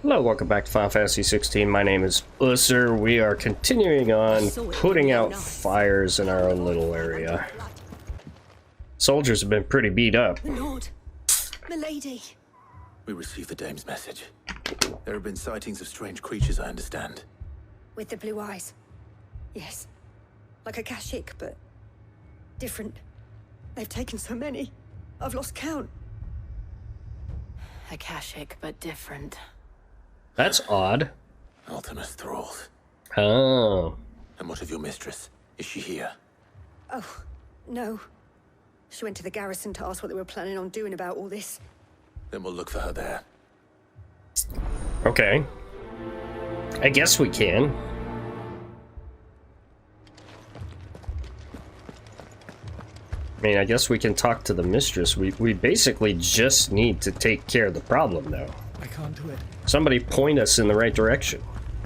Hello, welcome back to Final Fantasy XVI. My name is Ussur. We are continuing on putting out fires in our own little area. Soldiers have been pretty beat up. My lord, milady. We received the dame's message. There have been sightings of strange creatures, I understand. With the blue eyes. Yes. Like a Kashik, but different. They've taken so many. I've lost count. A Kashik, but different. That's odd. Ultima's thralls. Oh. And what of your mistress? Is she here? Oh, no. She went to the garrison to ask what they were planning on doing about all this. Then we'll look for her there. Okay. I guess we can. I mean, I guess we can talk to the mistress. We basically just need to take care of the problem, though. I can't do it. Somebody point us in the right direction.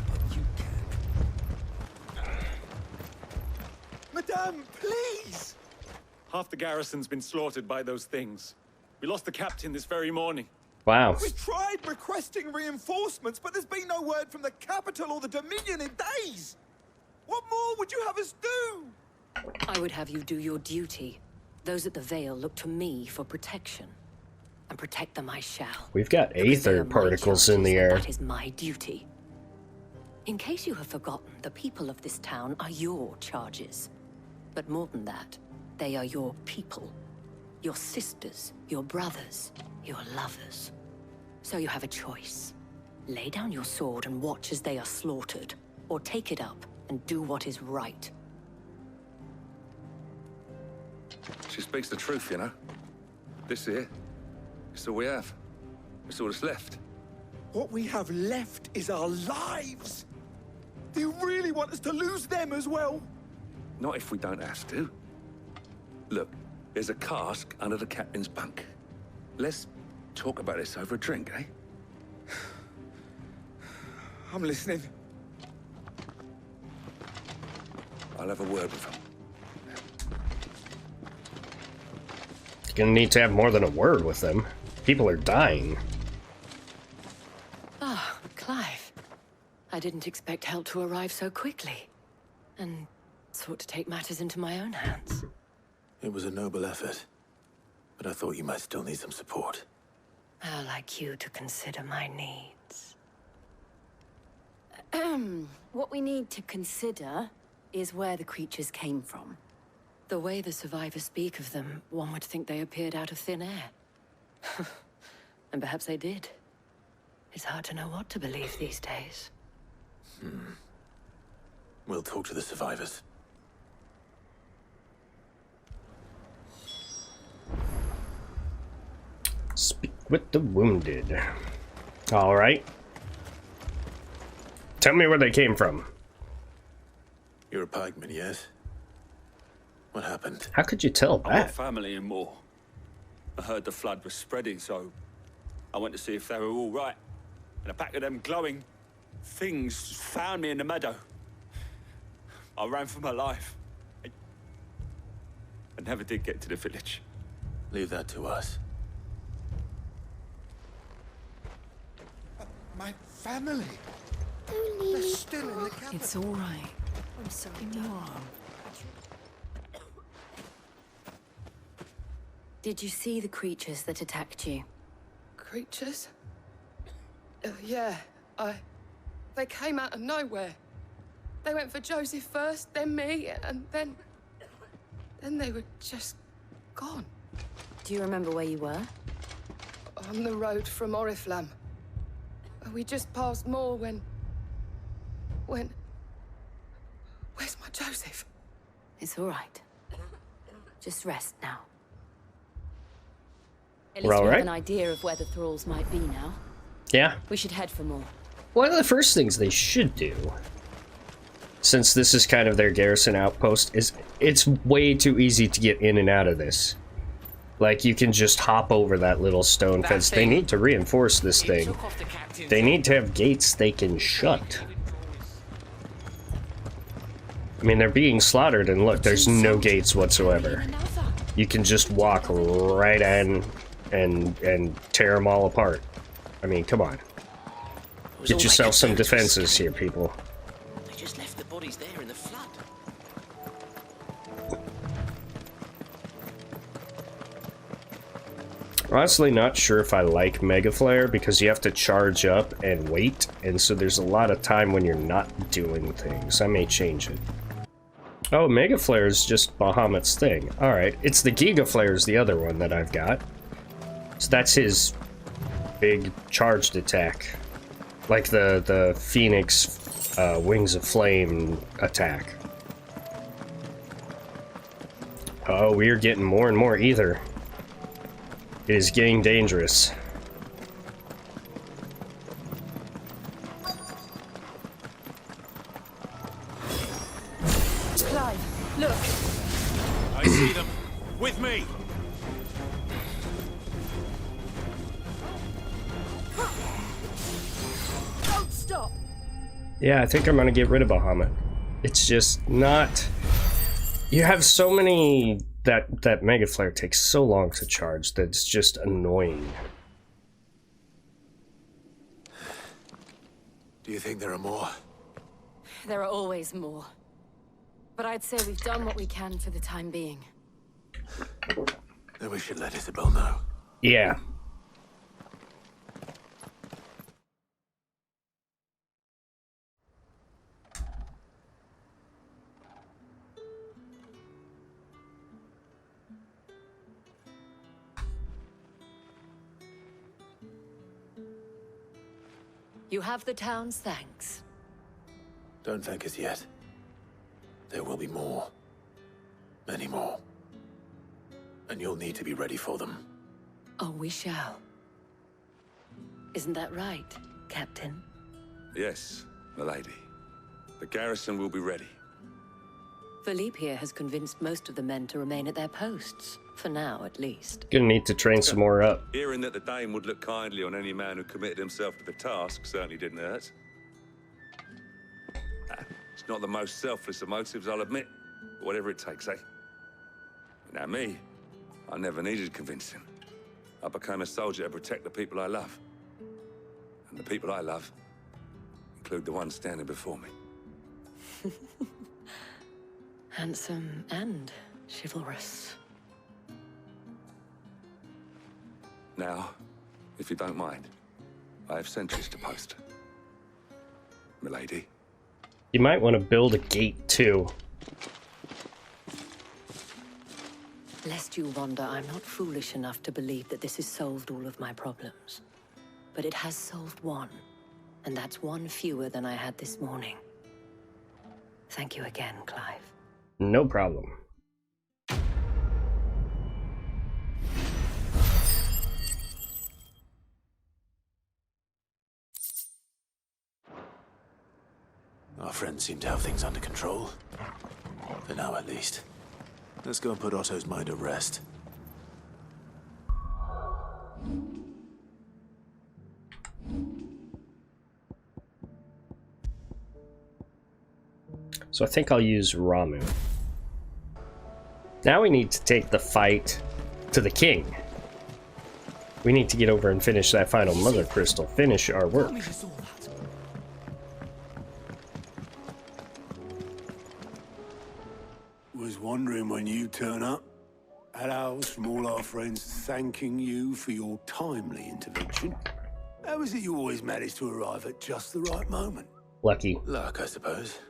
But you can. Madame, please! Half the garrison's been slaughtered by those things. We lost the captain this very morning. Wow. We tried requesting reinforcements, but there's been no word from the capital or the Dominion in days. What more would you have us do? I would have you do your duty. Those at the Vale look to me for protection. And protect them I shall. We've got Because they aether are my particles in the charges, and air. that is my duty. In case you have forgotten, the people of this town are your charges. But more than that, they are your people. Your sisters, your brothers, your lovers. So you have a choice. Lay down your sword and watch as they are slaughtered, or take it up and do what is right. She speaks the truth, you know. This here, it's all we have. It's all that's left. What we have left is our lives. Do you really want us to lose them as well? Not if we don't have to. Look, there's a cask under the captain's bunk. Let's talk about this over a drink, eh? I'm listening. I'll have a word with him. You're gonna need to have more than a word with them. People are dying. Ah, Clive. I didn't expect help to arrive so quickly. And sought to take matters into my own hands. It was a noble effort, but I thought you might still need some support. How like you to consider my needs. What we need to consider is where the creatures came from. The way the survivors speak of them, one would think they appeared out of thin air. And perhaps they did. It's hard to know what to believe these days. We'll talk to the survivors. Speak with the wounded. All right. Tell me where they came from. You're a pikeman, yes? What happened? How could you tell I've got that? family in Moor. I heard the flood was spreading, so I went to see if they were all right. And a pack of them glowing things found me in the meadow. I ran for my life. I never did get to the village. Leave that to us. My family. They're still in the capital. It's all right. I'm sorry, In darling. your arm. Did you see the creatures that attacked you? Creatures? Yeah, they came out of nowhere. They went for Joseph first, then me, and then they were just gone. Do you remember where you were? On the road from Oriflamme. We just passed Moor when... Where's my Joseph? It's all right. Just rest now. At We're least all we right? have an idea of where the thralls might be now. Yeah. We should head for more. One of the first things they should do, since this is kind of their garrison outpost, is it's way too easy to get in and out of this. Like, you can just hop over that little stone fence. They need to reinforce this thing. They need to have gates they can shut. I mean, they're being slaughtered, and look, there's no gates whatsoever. You can just walk right in and tear them all apart. I mean, come on. Get yourself some defenses here, people. They just left the bodies there in the flood. Honestly, not sure if I like Mega Flare because you have to charge up and wait, and so there's a lot of time when you're not doing things. I may change it. Oh, Mega Flare is just Bahamut's thing. Alright, it's the Giga Flare is the other one that I've got. So that's his big charged attack. Like the Phoenix Wings of Flame attack. Oh, we're getting more and more ether. It is getting dangerous. Clive, look. I see them. With me. Don't stop. Yeah, I think I'm gonna get rid of Bahamut. It's just not... You have so many... That Mega Flare takes so long to charge that it's just annoying. Do you think there are more? There are always more. But I'd say we've done what we can for the time being. Then we should let Isabel know. Yeah. You have the town's thanks. Don't thank us yet. There will be more. Many more. And you'll need to be ready for them. Oh, we shall. Isn't that right, Captain? Yes, milady. The garrison will be ready. Philippe here has convinced most of the men to remain at their posts. For now, at least. Gonna need to train some more up. Hearing that the Dame would look kindly on any man who committed himself to the task certainly didn't hurt. It's not the most selfless of motives, I'll admit. But whatever it takes, eh? Now me, I never needed convincing. I became a soldier to protect the people I love. And the people I love include the ones standing before me. Handsome and chivalrous. Now, if you don't mind, I have sentries to post. Milady. You might want to build a gate too. Lest you wonder, I'm not foolish enough to believe that this has solved all of my problems. But it has solved one, and that's one fewer than I had this morning. Thank you again, Clive. No problem. Our friends seem to have things under control. For now, at least. Let's go and put Otto's mind at rest. So I think I'll use Ramu. Now we need to take the fight to the king. We need to get over and finish that final Mother Crystal. Finish our work. Was wondering when you turn up. Hellos from all our friends thanking you for your timely intervention. How is it you always manage to arrive at just the right moment? Lucky. Luck, I suppose.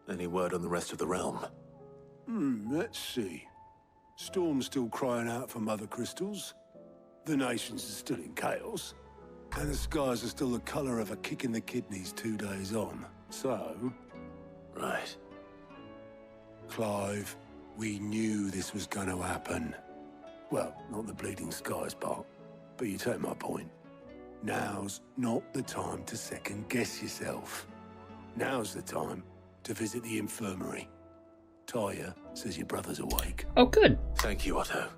Any word on the rest of the realm? Let's see. Storm's still crying out for Mother Crystals. The nations are still in chaos. And the skies are still the colour of a kick in the kidneys 2 days on. So... Right. Clive, we knew this was going to happen. Well, not the bleeding skies part, but you take my point. Now's not the time to second-guess yourself. Now's the time to visit the infirmary. Taya says your brother's awake. Oh, good. Thank you, Otto.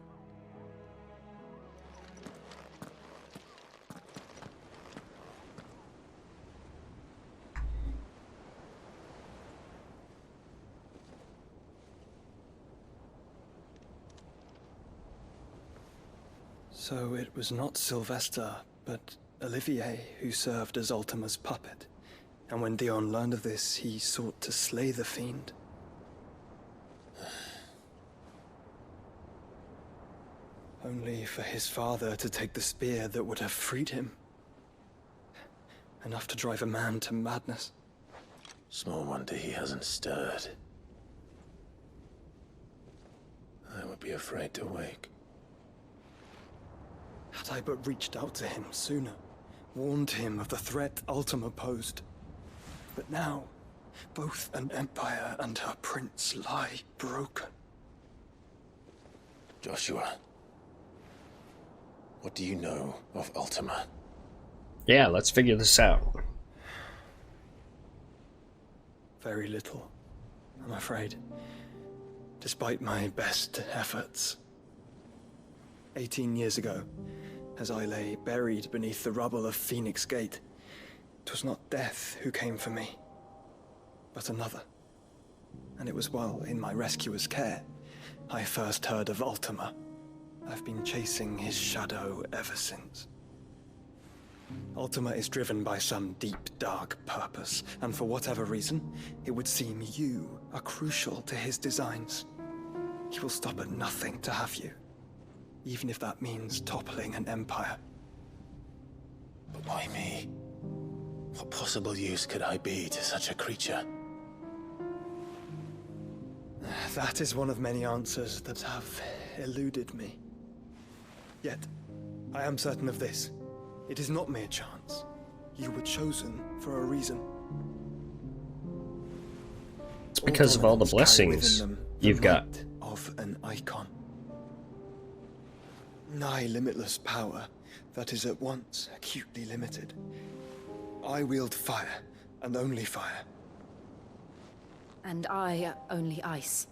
So it was not Sylvester, but Olivier who served as Ultima's puppet, and when Dion learned of this, he sought to slay the fiend. Only for his father to take the spear that would have freed him. Enough to drive a man to madness. Small wonder he hasn't stirred. I would be afraid to wake. Had I but reached out to him sooner, warned him of the threat Ultima posed. But now, both an empire and her prince lie broken. Joshua, what do you know of Ultima? Yeah, let's figure this out. Very little, I'm afraid. Despite my best efforts. 18 years ago, as I lay buried beneath the rubble of Phoenix Gate, 'twas not death who came for me, but another. And it was while in my rescuer's care I first heard of Ultima. I've been chasing his shadow ever since. Ultima is driven by some deep, dark purpose, and for whatever reason, it would seem you are crucial to his designs. He will stop at nothing to have you, even if that means toppling an empire. But why me? What possible use could I be to such a creature? That is one of many answers that have eluded me. Yet, I am certain of this. It is not mere chance. You were chosen for a reason. It's because of all the blessings you've got. Of an icon. Nigh limitless power that is at once acutely limited. I wield fire, and only fire. And I only ice.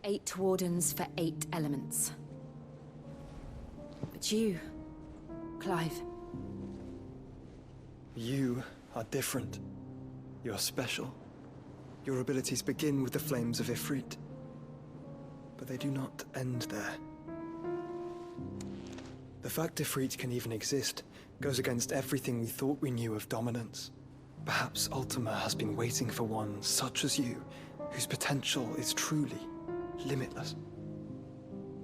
8 wardens for 8 elements. But you, Clive. You are different. You're special. Your abilities begin with the flames of Ifrit. But they do not end there. The fact Ifrit can even exist goes against everything we thought we knew of dominance. Perhaps Ultima has been waiting for one such as you, whose potential is truly limitless.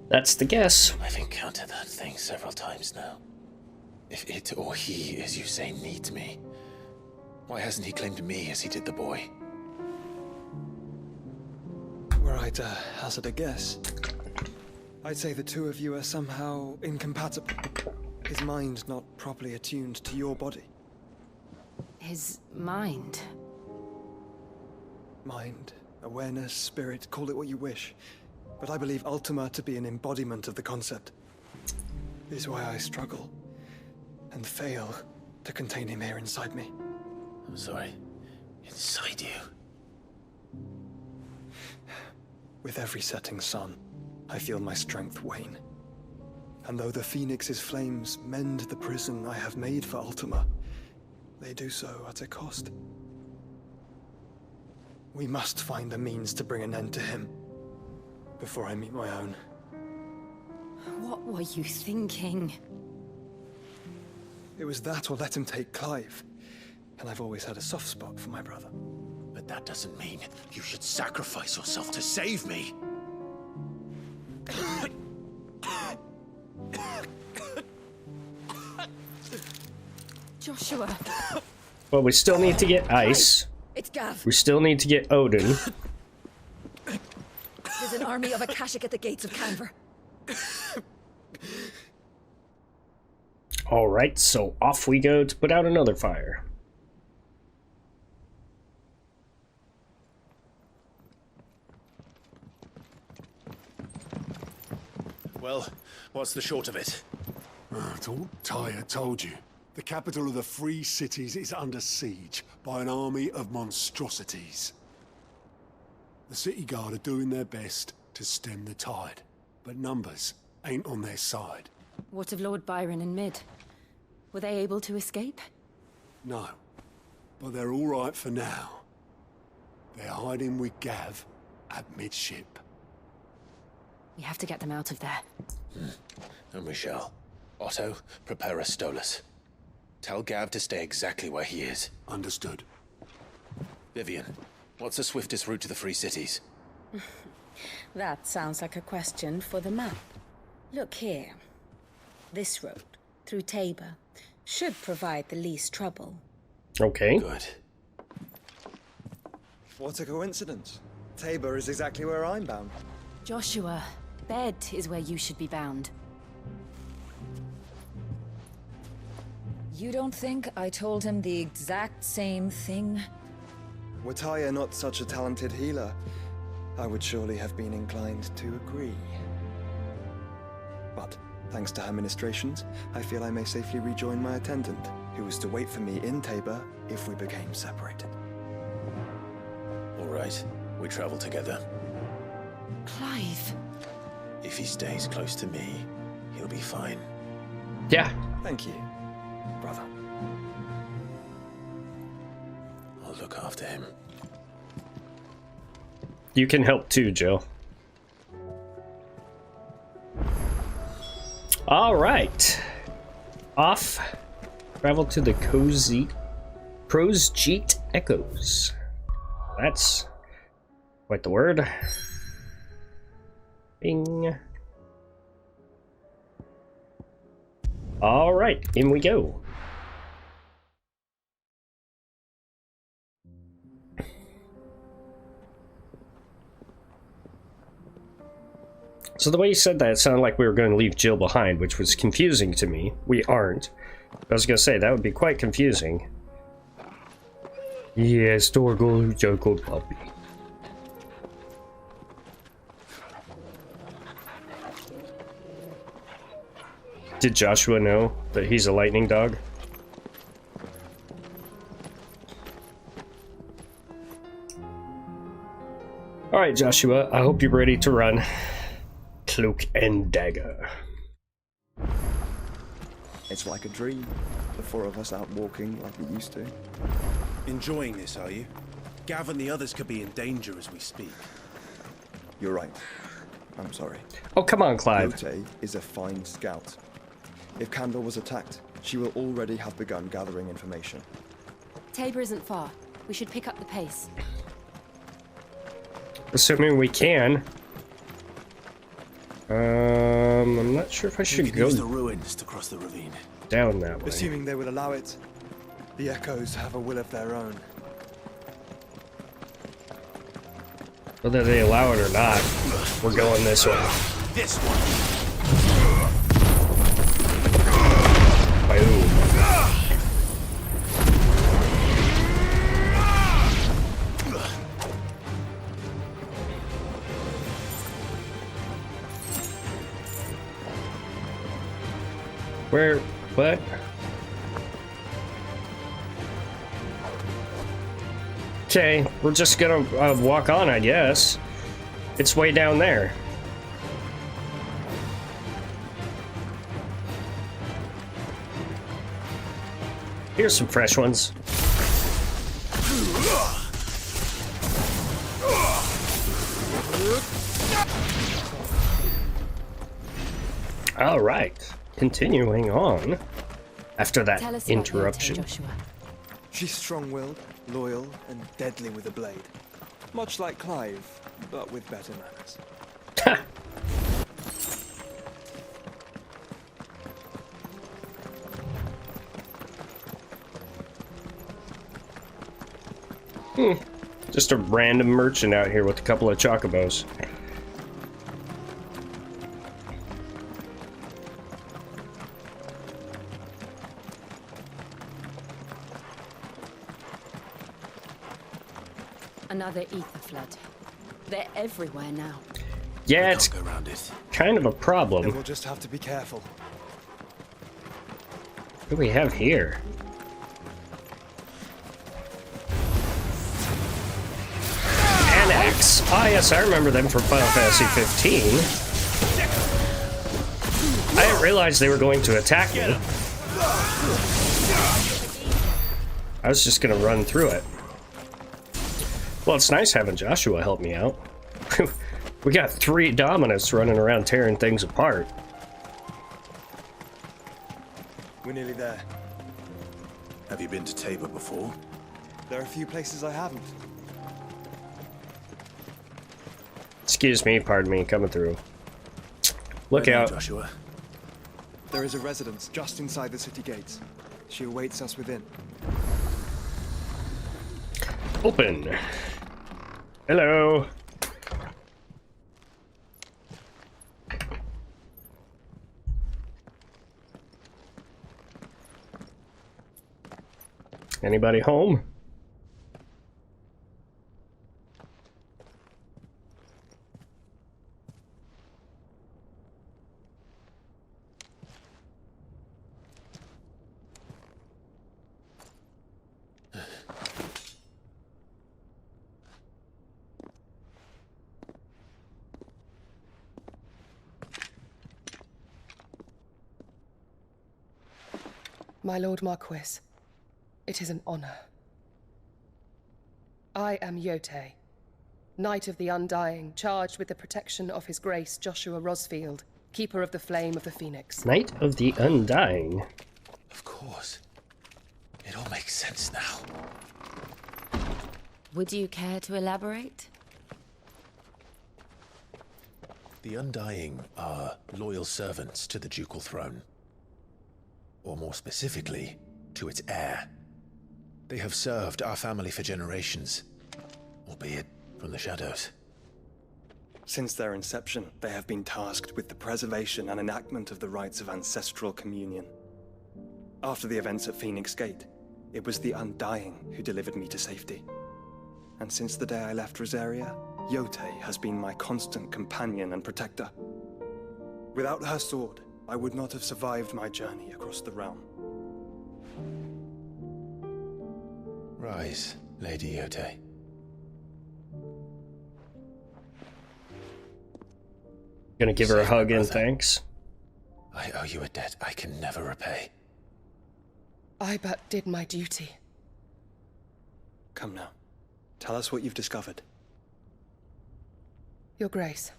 That's the guess. I've encountered that thing several times now. If it or he, as you say, needs me, why hasn't he claimed me as he did the boy? Were I to hazard a guess, I'd say the two of you are somehow incompatible. His mind not properly attuned to your body. His mind? Mind, awareness, spirit, call it what you wish. But I believe Ultima to be an embodiment of the concept. This is why I struggle and fail to contain him here inside me. I'm sorry. Inside you? With every setting sun, I feel my strength wane. And though the Phoenix's flames mend the prison I have made for Ultima, they do so at a cost. We must find a means to bring an end to him before I meet my own. What were you thinking? It was that or let him take Clive. And I've always had a soft spot for my brother. But that doesn't mean you should sacrifice yourself to save me. Joshua. Well, we still need to get Ice. It's Gav. We still need to get Odin. There's an army of Akashic at the gates of Canver. Alright, so off we go to put out another fire. Well, what's the short of it? Thought Tyre told you. The capital of the Free Cities is under siege by an army of monstrosities. The City Guard are doing their best to stem the tide, but numbers ain't on their side. What of Lord Byron and Mid? Were they able to escape? No, but they're all right for now. They're hiding with Gav at midship. We have to get them out of there. And we shall. Otto, prepare a Stolas. Tell Gav to stay exactly where he is. Understood. Vivian, what's the swiftest route to the Free Cities? That sounds like a question for the map. Look here. This road, through Tabor, should provide the least trouble. Okay. Good. What a coincidence. Tabor is exactly where I'm bound. Joshua, bed is where you should be bound. You don't think I told him the exact same thing? Were Tyre not such a talented healer, I would surely have been inclined to agree. But, thanks to her ministrations, I feel I may safely rejoin my attendant, who was to wait for me in Tabor if we became separated. All right, we travel together. Clive. If he stays close to me, he'll be fine. Yeah. Thank you, brother. I'll look after him. You can help too, Joe. All right. Off. Travel to the Prosjeet Echoes. That's quite the word. Bing. All right, in we go. So the way you said that, it sounded like we were going to leave Jill behind, which was confusing to me. We aren't. I was going to say, that would be quite confusing. Yes, Torgal, Jokel puppy. Did Joshua know that he's a lightning dog? Alright, Joshua, I hope you're ready to run. Cloak and dagger. It's like a dream. The four of us out walking like we used to. Enjoying this, are you? Gav and the others could be in danger as we speak. You're right. I'm sorry. Oh, come on, Clive. Lotte is a fine scout. If Candor was attacked, she will already have begun gathering information. Tabor isn't far. We should pick up the pace. Assuming we can. I'm not sure if I should go use the ruins to cross the ravine. Down that way. Assuming they will allow it. The Echoes have a will of their own. Whether they allow it or not, we're going this way. This one. Boom. Where? What? Okay, we're just gonna walk on, I guess. It's way down there. Here's some fresh ones. All right, continuing on after that interruption. She's strong-willed, loyal, and deadly with a blade. Much like Clive, but with better manners. Just a random merchant out here with a couple of chocobos. Another ether flood. They're everywhere now. Yeah, it's kind of a problem. We'll just have to be careful. What do we have here? Annex. Ah, yes, I remember them from Final Fantasy 15. I didn't realize they were going to attack me. I was just going to run through it. Well, it's nice having Joshua help me out. We got 3 Dominus running around tearing things apart. We're nearly there. Have you been to Tabor before? There are a few places I haven't. Excuse me, pardon me, coming through. Look Where now, out. Joshua. There is a residence just inside the city gates. She awaits us within. Open. Hello. Anybody home? My Lord Marquis, it is an honor. I am Yote, Knight of the Undying, charged with the protection of His Grace Joshua Rosfield, Keeper of the Flame of the Phoenix. Knight of the Undying. Of course. It all makes sense now. Would you care to elaborate? The Undying are loyal servants to the ducal throne. Or more specifically, to its heir. They have served our family for generations, albeit from the shadows. Since their inception, they have been tasked with the preservation and enactment of the rites of ancestral communion. After the events at Phoenix Gate, it was the Undying who delivered me to safety. And since the day I left Rosaria, Yote has been my constant companion and protector. Without her sword, I would not have survived my journey across the realm. Rise, Lady Yote. Gonna give her a hug and thanks. I owe you a debt I can never repay. I but did my duty. Come now. Tell us what you've discovered. Your Grace.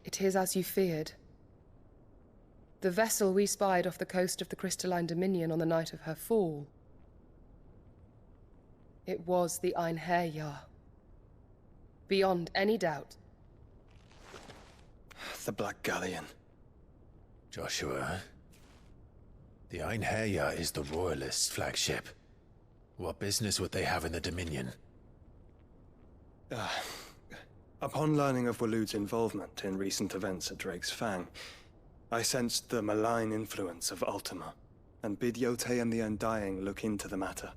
It is as you feared. The vessel we spied off the coast of the Crystalline Dominion on the night of her fall. It was the Einherjar. Beyond any doubt. The Black Galleon. Joshua, the Einherjar is the Royalists' flagship. What business would they have in the Dominion? Upon learning of Waloed's involvement in recent events at Drake's Fang, I sensed the malign influence of Ultima, and bid Yote and the Undying look into the matter.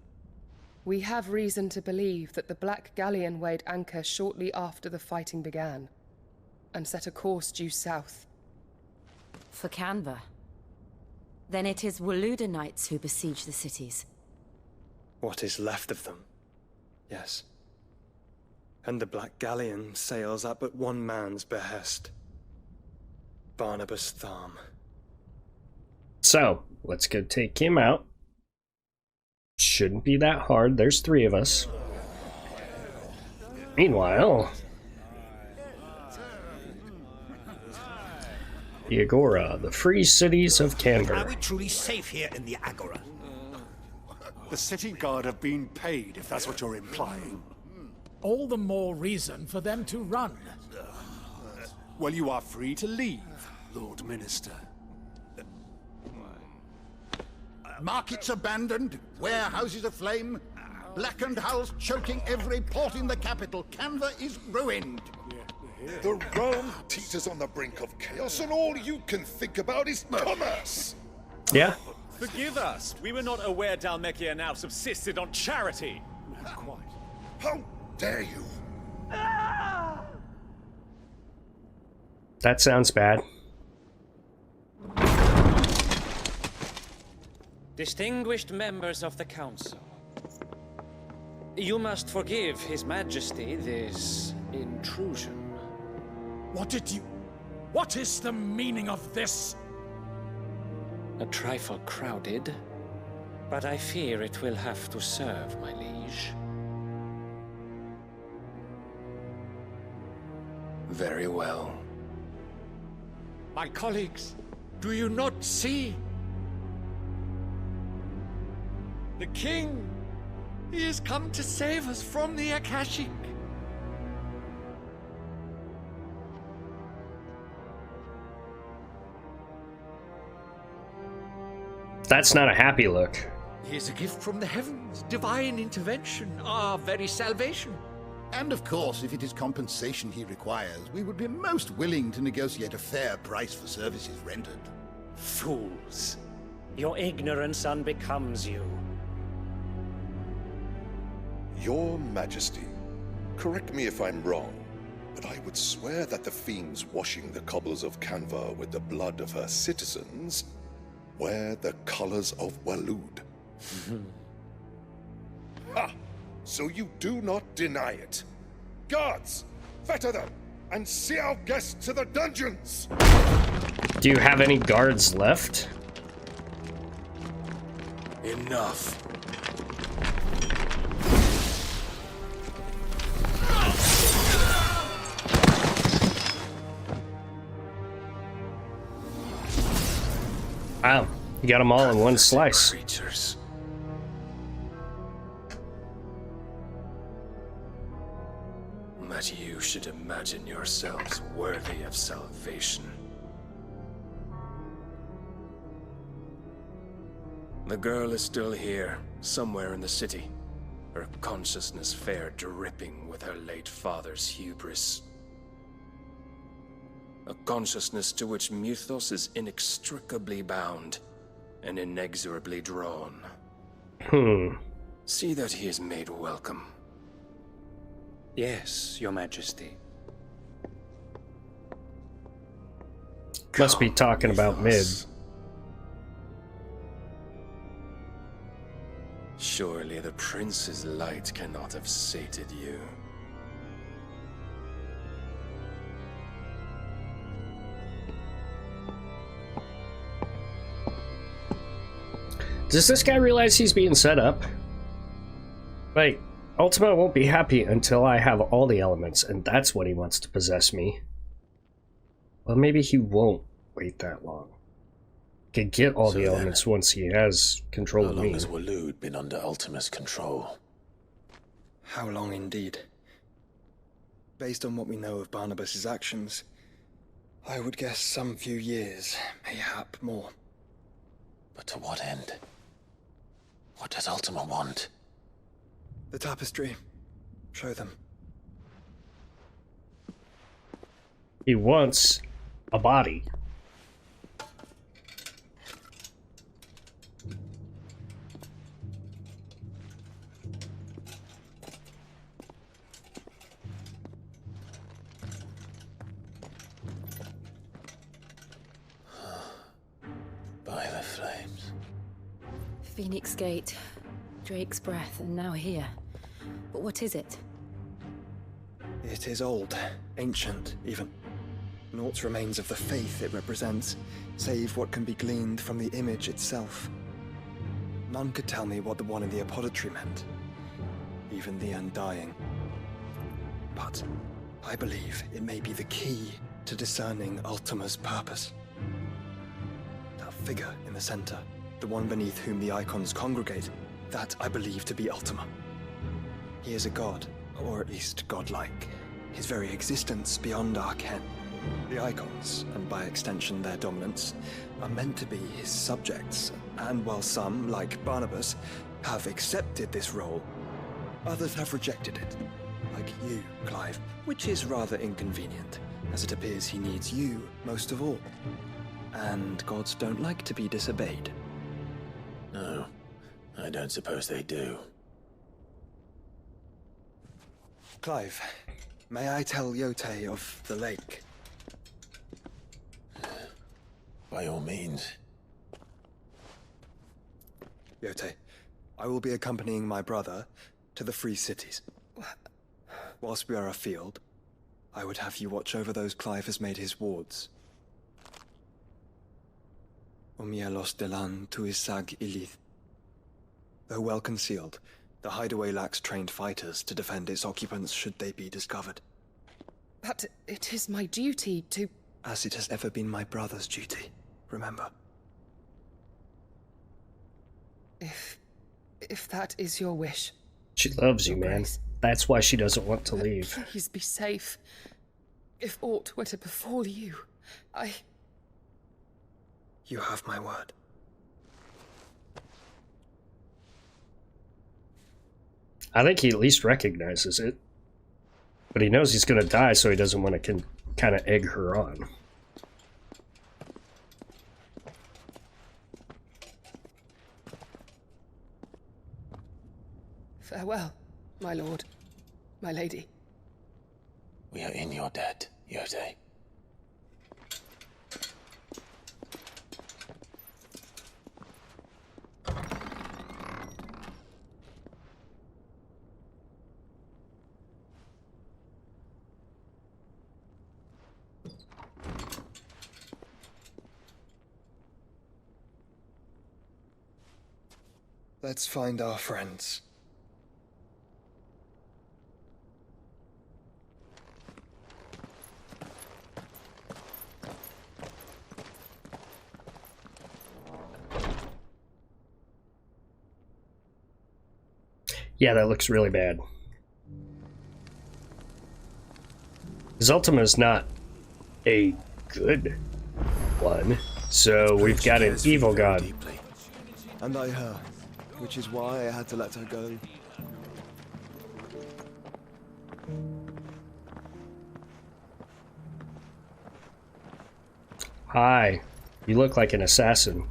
We have reason to believe that the Black Galleon weighed anchor shortly after the fighting began, and set a course due south. For Canva. Then it is Waloed knights who besiege the cities. What is left of them? Yes. And the Black Galleon sails at but one man's behest. Barnabas Tharm. So, let's go take him out. Shouldn't be that hard, there's 3 of us. Meanwhile, the Agora, the free cities of Are Canver. we truly safe here in the Agora? The city guard have been paid, if that's what you're implying. All the more reason for them to run. Well, you are free to leave, Lord Minister. Markets abandoned, warehouses aflame, blackened hulls choking every port in the capital. Canva is ruined. The realm teeters on the brink of chaos, and all you can think about is commerce. Yeah. Forgive us. We were not aware Dhalmekia now subsisted on charity. Not quite. How dare you? That sounds bad. Distinguished members of the Council, you must forgive His Majesty this intrusion. What is the meaning of this? A trifle crowded, but I fear it will have to serve, my liege. Very well. My colleagues, do you not see? The king! He has come to save us from the Akashic! That's not a happy look. He is a gift from the heavens, divine intervention, our very salvation. And of course, if it is compensation he requires, we would be most willing to negotiate a fair price for services rendered. Fools! Your ignorance unbecomes you. Your Majesty, correct me if I'm wrong, but I would swear that the fiends washing the cobbles of Canva with the blood of her citizens wear the colors of Waloed. Ha! So you do not deny it. Guards, fetter them, and see our guests to the dungeons! Do you have any guards left? Enough. Wow, you got them all in one slice. Creatures. That you should imagine yourselves worthy of salvation. The girl is still here, somewhere in the city. Her consciousness fair dripping with her late father's hubris. A consciousness to which Mythos is inextricably bound and inexorably drawn. See that he is made welcome. Yes, Your Majesty. Must be talking about Mid. Surely the prince's light cannot have sated you. Does this guy realize he's being set up? Like, Ultima won't be happy until I have all the elements, and that's what he wants to possess me. Well, maybe he won't wait that long. Could get all the elements once he has control of me. How long has Waloed been under Ultima's control? How long indeed? Based on what we know of Barnabas's actions, I would guess some few years, mayhap more. But to what end? What does Ultima want? The tapestry. Show them. He wants a body. By the flames. Phoenix Gate, Drake's Breath, and now here. But what is it? It is old, ancient, even. Naught remains of the faith it represents, save what can be gleaned from the image itself. None could tell me what the one in the apothecary meant, even the Undying. But I believe it may be the key to discerning Ultima's purpose. That figure in the center, the one beneath whom the icons congregate, that I believe to be Ultima. He is a god, or at least godlike. His very existence beyond our ken. The icons, and by extension their dominance, are meant to be his subjects, and while some, like Barnabas, have accepted this role, others have rejected it. Like you, Clive, which is rather inconvenient, as it appears he needs you most of all. And gods don't like to be disobeyed. No, I don't suppose they do. Clive, may I tell Yote of the lake? By all means. Yote, I will be accompanying my brother to the Free Cities. Whilst we are afield, I would have you watch over those Clive has made his wards. Omielos delan tuisag ilith. Though well concealed, the hideaway lacks trained fighters to defend its occupants should they be discovered. But it is my duty to... As it has ever been my brother's duty, remember. If that is your wish. She loves you, Your man. Grace. That's why she doesn't want to leave. Please be safe. If aught were to befall you, You have my word. I think he at least recognizes it. But he knows he's going to die, so he doesn't want to kind of egg her on. Farewell, my lord, my lady. We are in your debt, Yode. Let's find our friends. Yeah, that looks really bad. His Ultima is not a good one, so we've got an evil god. And I her, which is why I had to let her go. Hi, you look like an assassin.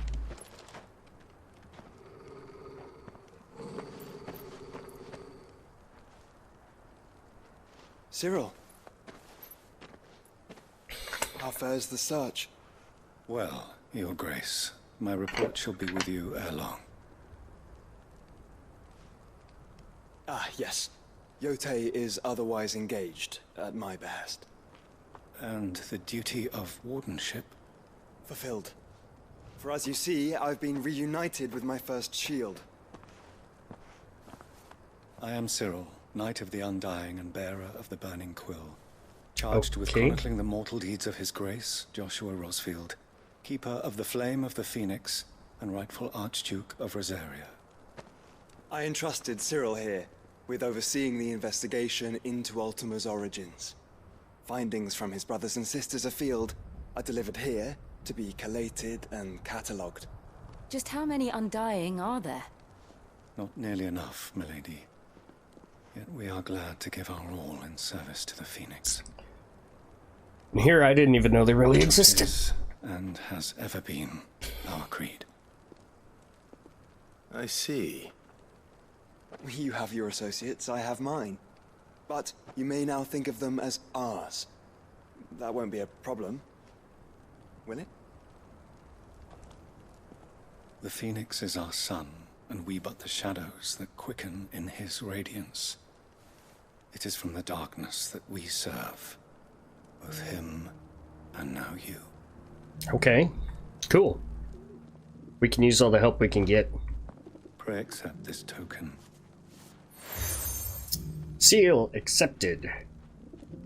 Cyril. How fares the search? Well, Your Grace, my report shall be with you ere long. Ah, yes. Yotei is otherwise engaged, at my behest. And the duty of wardenship? Fulfilled. For as you see, I've been reunited with my first shield. I am Cyril, Knight of the Undying and bearer of the Burning Quill, charged with Okay. chronicling the mortal deeds of His Grace, Joshua Rosfield, keeper of the Flame of the Phoenix and rightful Archduke of Rosaria. I entrusted Cyril here with overseeing the investigation into Ultima's origins. Findings from his brothers and sisters afield are delivered here to be collated and catalogued. Just how many Undying are there? Not nearly enough, milady. Yet we are glad to give our all in service to the Phoenix. And here I didn't even know they really existed. Is, and has ever been, our creed. I see. You have your associates, I have mine. But you may now think of them as ours. That won't be a problem, will it? The Phoenix is our sun, and we but the shadows that quicken in his radiance. It is from the darkness that we serve, both him and now you. Okay, cool. We can use all the help we can get. Pray accept this token. Seal accepted.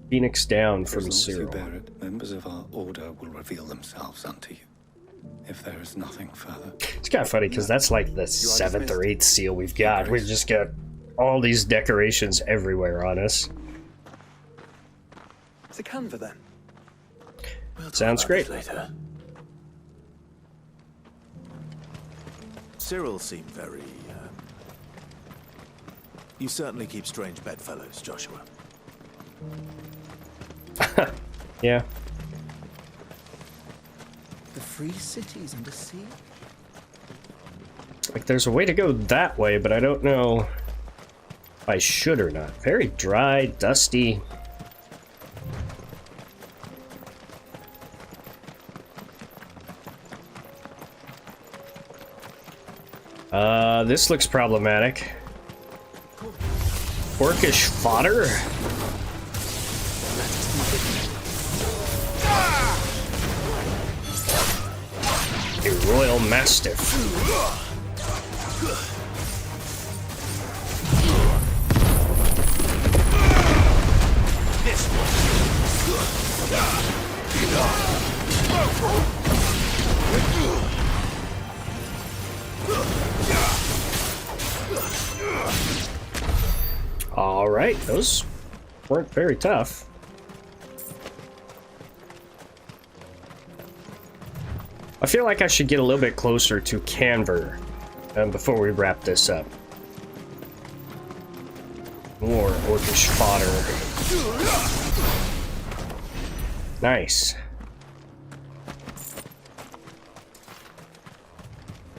Phoenix down For as from long as you Cyril. bear it, members of our order will reveal themselves unto you. If there is nothing further. It's kind of funny because that's like the 7th or 8th seal we've got. We've just got all these decorations everywhere on us. It's a Canva then. Sounds great. Later. Cyril seemed very, You certainly keep strange bedfellows, Joshua. Yeah. The free cities and the sea? Like, there's a way to go that way, but I don't know if I should or not. Very dry, dusty. This looks problematic. Orcish fodder? A royal mastiff. Alright, those weren't very tough. I feel like I should get a little bit closer to Canver before we wrap this up. More orcish fodder. Nice.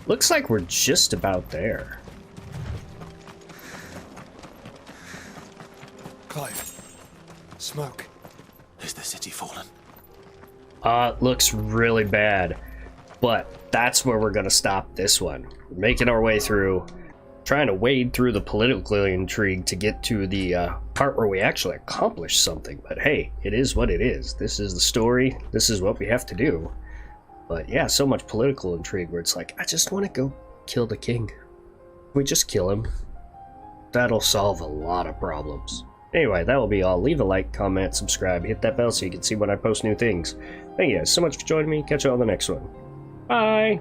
Looks like we're just about there. Clive. Smoke. Is the city fallen? Looks really bad. But that's where we're gonna stop this one. We're making our way through, trying to wade through the political intrigue to get to the part where we actually accomplish something. But hey, it is what it is. This is the story. This is what we have to do. But yeah, so much political intrigue where it's like, I just want to go kill the king. We just kill him. That'll solve a lot of problems. Anyway, that will be all. Leave a like, comment, subscribe, hit that bell so you can see when I post new things. Thank you guys so much for joining me. Catch you on the next one. Bye!